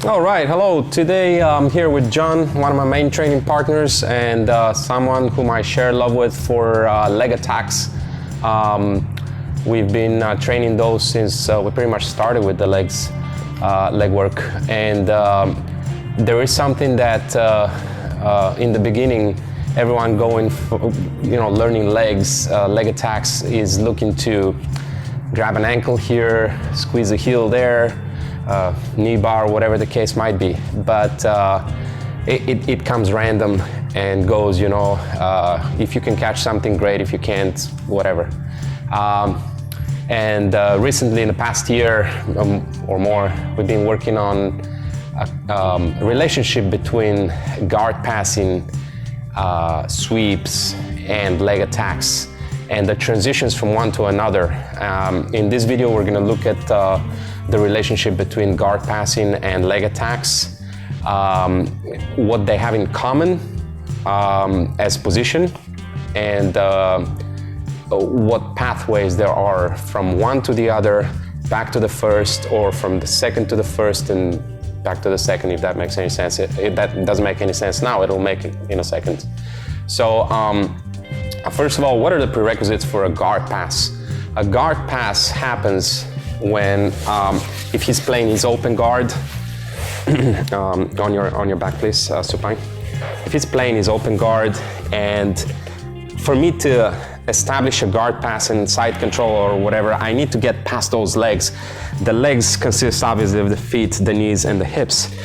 All right, hello. Today I'm here with John, one of my main training partners, and someone whom I share love with for leg attacks. We've been training those since we pretty much started with the leg work. And there is something that in the beginning, everyone going for, learning leg attacks is looking to grab an ankle here, squeeze a heel there, knee bar, whatever the case might be. But it comes random and goes, if you can catch something, great. If you can't, whatever. Recently, in the past year or more, we've been working on a relationship between guard passing, sweeps, and leg attacks, and the transitions from one to another. In this video, we're going to look at the relationship between guard passing and leg attacks, what they have in common as position, and what pathways there are from one to the other, back to the first, or from the second to the first and back to the second, if that makes any sense. If that doesn't make any sense now, it'll make it in a second. So first of all, what are the prerequisites for a guard pass? A guard pass happens when, if he's playing his open guard, on your back please, supine. If he's playing his open guard, and for me to establish a guard pass and side control or whatever, I need to get past those legs. The legs consist obviously of the feet, the knees, and the hips.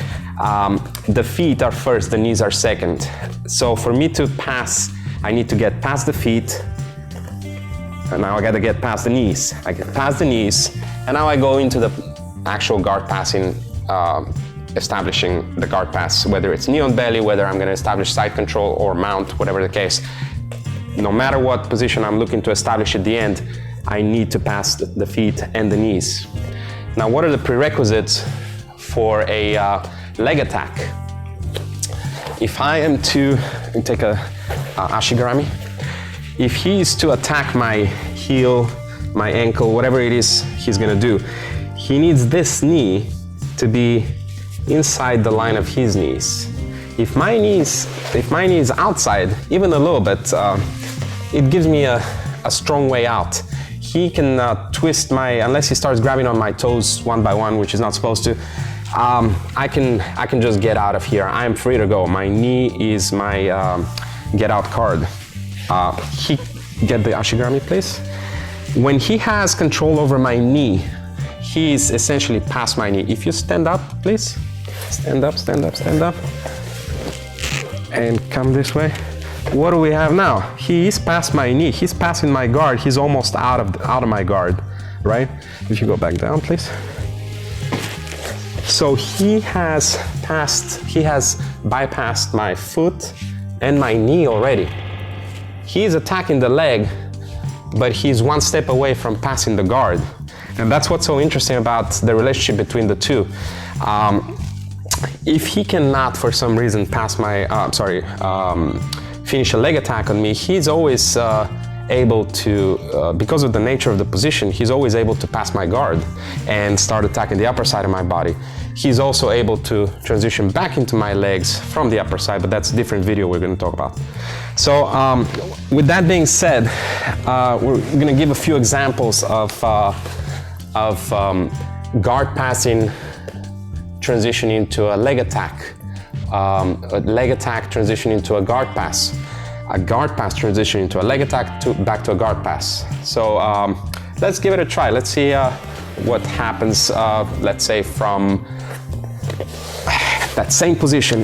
The feet are first, the knees are second. So for me to pass, I need to get past the feet, and now I got to get past the knees. I get past the knees, and now I go into the actual guard passing, establishing the guard pass, whether it's knee on belly, whether I'm going to establish side control or mount, whatever the case. No matter what position I'm looking to establish at the end, I need to pass the feet and the knees. Now, what are the prerequisites for a leg attack? If I am to take a ashigarami, if he is to attack my heel, my ankle, whatever it is he's gonna do, he needs this knee to be inside the line of his knees. If my knee is outside, even a little bit, it gives me a strong way out. He can twist unless he starts grabbing on my toes one by one, which is not supposed to, I can just get out of here. I'm free to go. My knee is my get out card. Get the ashigarami, please. When he has control over my knee, he's essentially past my knee. If you stand up, please. Stand up, stand up, stand up. And come this way. What do we have now? He is past my knee. He's passing my guard. He's almost out of my guard, right? If you go back down, please. So he has bypassed my foot and my knee already. He's attacking the leg, but he's one step away from passing the guard. And that's what's so interesting about the relationship between the two. If he cannot, for some reason, pass my, finish a leg attack on me, he's always able to, because of the nature of the position, he's always able to pass my guard and start attacking the upper side of my body. He's also able to transition back into my legs from the upper side, but that's a different video we're going to talk about. So with that being said, we're going to give a few examples of guard passing transition into a leg attack, a leg attack transition into a guard pass transition into a leg attack back to a guard pass. So let's give it a try. Let's see what happens, let's say from that same position,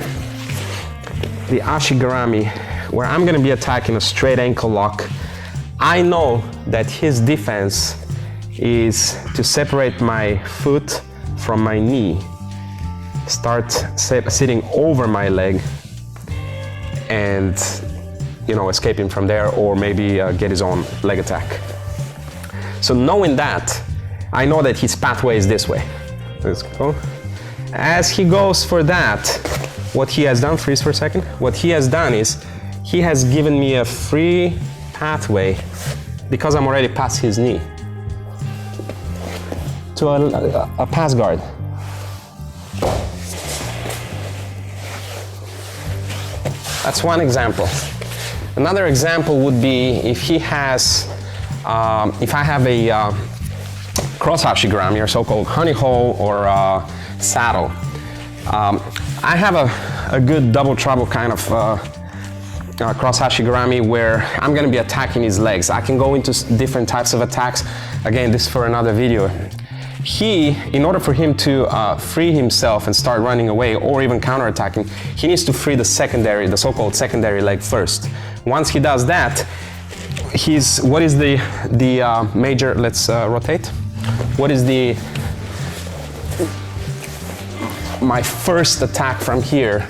the ashigarami, where I'm going to be attacking a straight ankle lock. I know that his defense is to separate my foot from my knee, start sitting over my leg, and escaping from there, or maybe get his own leg attack. So knowing that, I know that his pathway is this way. Let's go. As he goes for that, what he has done, freeze for a second, what he has done is he has given me a free pathway, because I'm already past his knee, to a pass guard. That's one example. Another example would be if he has, if I have a cross hashigurami, or so-called honey hole or saddle. I have a good double trouble kind of cross hashigurami where I'm going to be attacking his legs. I can go into different types of attacks. Again, this is for another video. In order for him to free himself and start running away or even counterattacking, he needs to free the so-called secondary leg first. Once he does that, what is the major, let's rotate. What is my first attack from here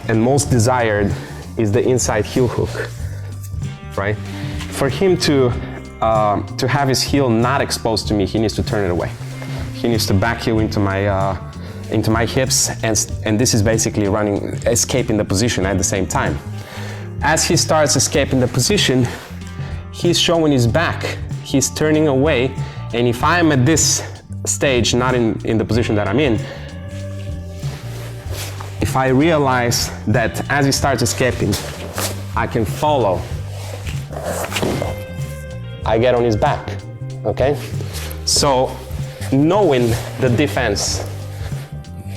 and most desired is the inside heel hook, right? For him to have his heel not exposed to me, he needs to turn it away. He needs to back heel into my hips, and this is basically escaping the position at the same time. As he starts escaping the position, he's showing his back, he's turning away, and if I'm at this stage, not in the position that I'm in, if I realize that as he starts escaping, I can follow, I get on his back, okay? So knowing the defense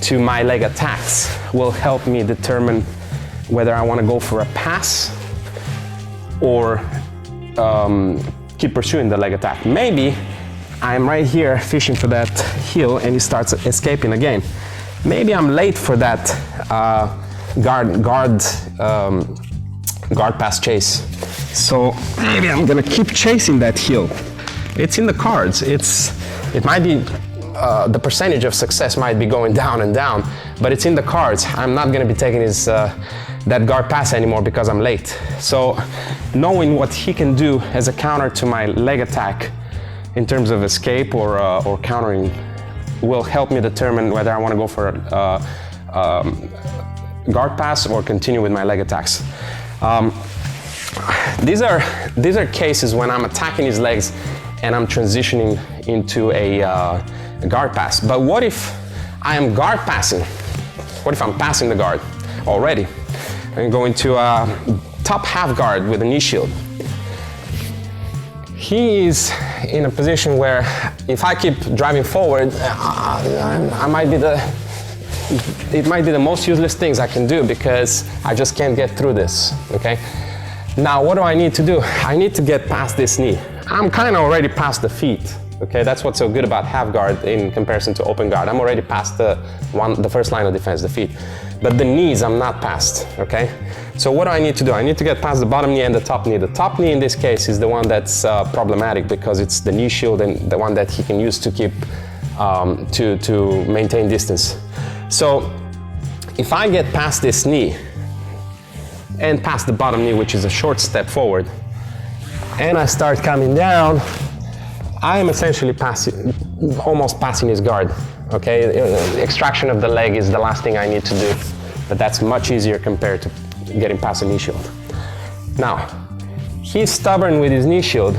to my leg attacks will help me determine whether I want to go for a pass or keep pursuing the leg attack. Maybe I'm right here fishing for that heel and he starts escaping again. Maybe I'm late for that guard pass chase. So maybe I'm gonna keep chasing that heel. It's in the cards. It might be, the percentage of success might be going down and down, but it's in the cards. I'm not gonna be taking that guard pass anymore because I'm late. So knowing what he can do as a counter to my leg attack in terms of escape or countering will help me determine whether I want to go for a guard pass or continue with my leg attacks. These are cases when I'm attacking his legs and I'm transitioning into a guard pass. But what if I am guard passing? What if I'm passing the guard already? I'm going to top half guard with a knee shield. He is in a position where if I keep driving forward, it might be the most useless things I can do because I just can't get through this, okay? Now, what do I need to do? I need to get past this knee. I'm kind of already past the feet, okay? That's what's so good about half guard in comparison to open guard. I'm already past the first line of defense, the feet. But the knees, I'm not past, okay? So what do I need to do? I need to get past the bottom knee and the top knee. The top knee in this case is the one that's problematic because it's the knee shield and the one that he can use to keep, to maintain distance. So if I get past this knee and past the bottom knee, which is a short step forward, and I start coming down, I am essentially almost passing his guard, okay? Extraction of the leg is the last thing I need to do, but that's much easier compared to getting past the knee shield. Now, he's stubborn with his knee shield.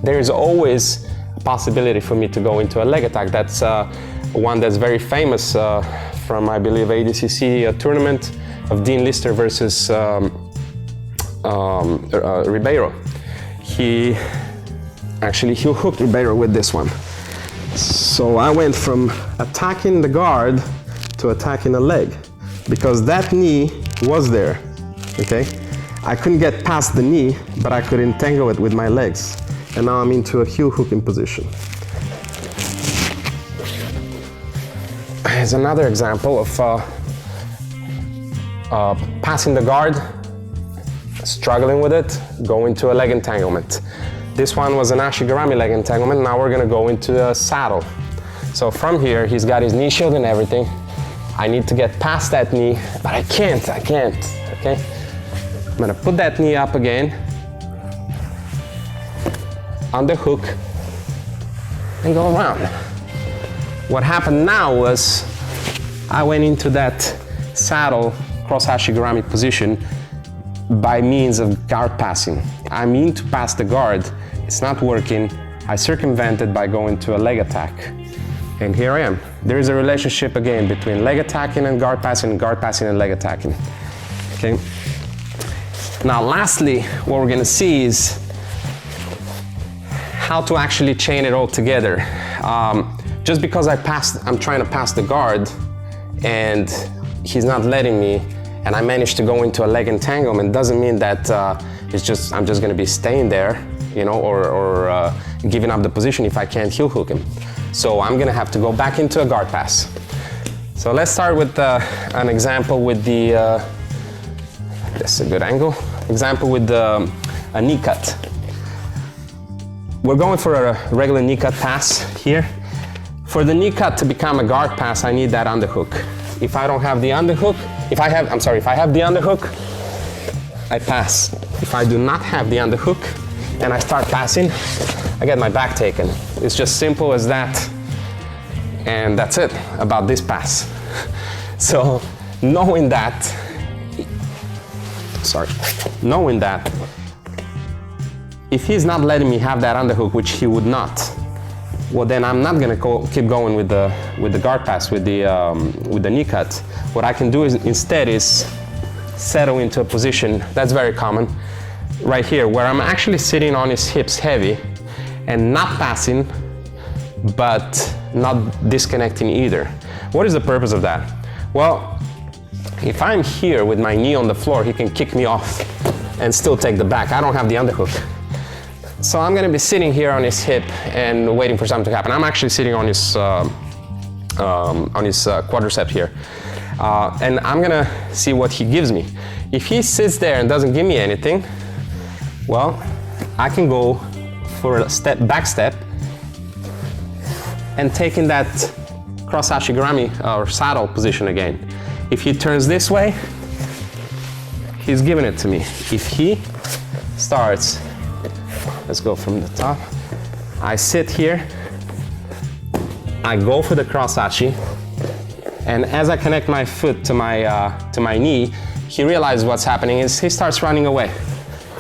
There's always a possibility for me to go into a leg attack. That's one that's very famous from, I believe, ADCC tournament of Dean Lister versus Ribeiro. He hooked Ribeiro with this one. So I went from attacking the guard to attacking the leg because that knee was there, okay? I couldn't get past the knee, but I could entangle it with my legs. And now I'm into a heel hooking position. Here's another example of passing the guard, struggling with it, go into a leg entanglement. This one was an ashigurami leg entanglement. Now we're gonna go into a saddle. So from here, he's got his knee shield and everything. I need to get past that knee, but I can't, okay? I'm gonna put that knee up again, on the hook, and go around. What happened now was, I went into that saddle cross hashigurami position by means of guard passing. I mean to pass the guard, it's not working. I circumvented by going to a leg attack. And here I am. There is a relationship again between leg attacking and guard passing and leg attacking. Okay. Now, lastly, what we're gonna see is how to actually chain it all together. Just because I'm trying to pass the guard and he's not letting me, and I managed to go into a leg entanglement, doesn't mean that I'm just gonna be staying there, you know, or giving up the position if I can't heel hook him. So I'm gonna have to go back into a guard pass. So let's start with an example with the, this is a good angle, example with a knee cut. We're going for a regular knee cut pass here. For the knee cut to become a guard pass, I need that underhook. If I don't have the underhook, if I have the underhook, I pass. If I do not have the underhook and I start passing, I get my back taken. It's just simple as that. And that's it about this pass. So knowing that, if he's not letting me have that underhook, which he would not, well then I'm not gonna keep going with the guard pass, with the knee cut. What I can do is instead settle into a position that's very common, right here, where I'm actually sitting on his hips heavy and not passing, but not disconnecting either. What is the purpose of that? Well, if I'm here with my knee on the floor, he can kick me off and still take the back. I don't have the underhook. So I'm gonna be sitting here on his hip and waiting for something to happen. I'm actually sitting on his quadricep here. And I'm gonna see what he gives me. If he sits there and doesn't give me anything, well, I can go for a back step and taking that cross ashigarami or saddle position again. If he turns this way, he's giving it to me. If he starts, let's go from the top. I sit here, I go for the cross ashi, and as I connect my foot to my knee, he realizes what's happening is he starts running away.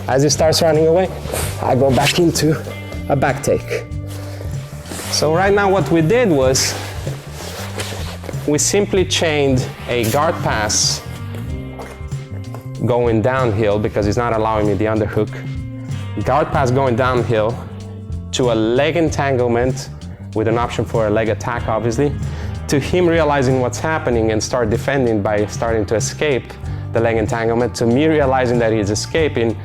As he starts running away, I go back into a back take. So right now what we did was we simply chained a guard pass going downhill because he's not allowing me the underhook. Guard pass going downhill to a leg entanglement with an option for a leg attack, obviously, to him realizing what's happening and start defending by starting to escape the leg entanglement, to me realizing that he's escaping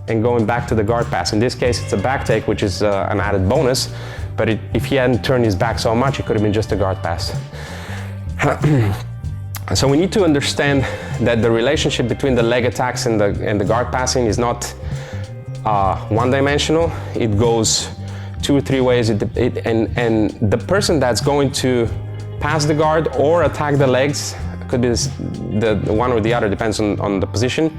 and going back to the guard pass. In this case, it's a back take, which is an added bonus, but if he hadn't turned his back so much, it could have been just a guard pass. So we need to understand that the relationship between the leg attacks and the guard passing is not one-dimensional. It goes 2 or 3 ways, and the person that's going to pass the guard or attack the legs, could be the one or the other, depends on the position,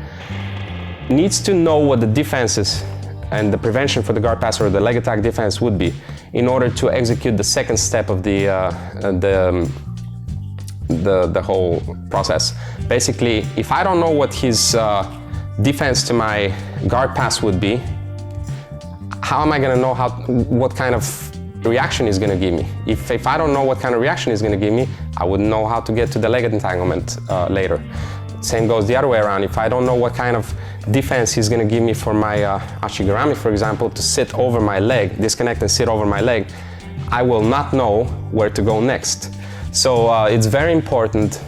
needs to know what the defenses and the prevention for the guard pass or the leg attack defense would be in order to execute the second step of the whole process. Basically, if I don't know what his defense to my guard pass would be, how am I going to know what kind of reaction he's going to give me? If I don't know what kind of reaction he's going to give me, I wouldn't know how to get to the leg entanglement later. Same goes the other way around. If I don't know what kind of defense he's going to give me for my ashigarami, for example, to sit over my leg, disconnect and sit over my leg, I will not know where to go next. So it's very important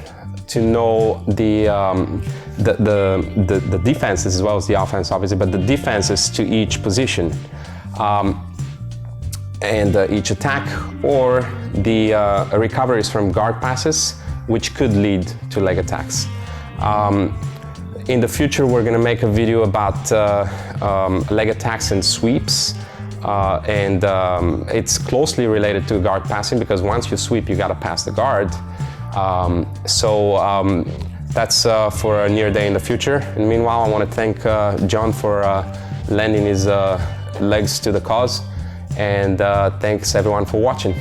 to know the defenses as well as the offense, obviously, but the defenses to each position and each attack, or the recoveries from guard passes, which could lead to leg attacks. In the future, we're going to make a video about leg attacks and sweeps, and it's closely related to guard passing because once you sweep, you got to pass the guard. That's for a near day in the future. And meanwhile, I want to thank John for lending his legs to the cause, and thanks everyone for watching.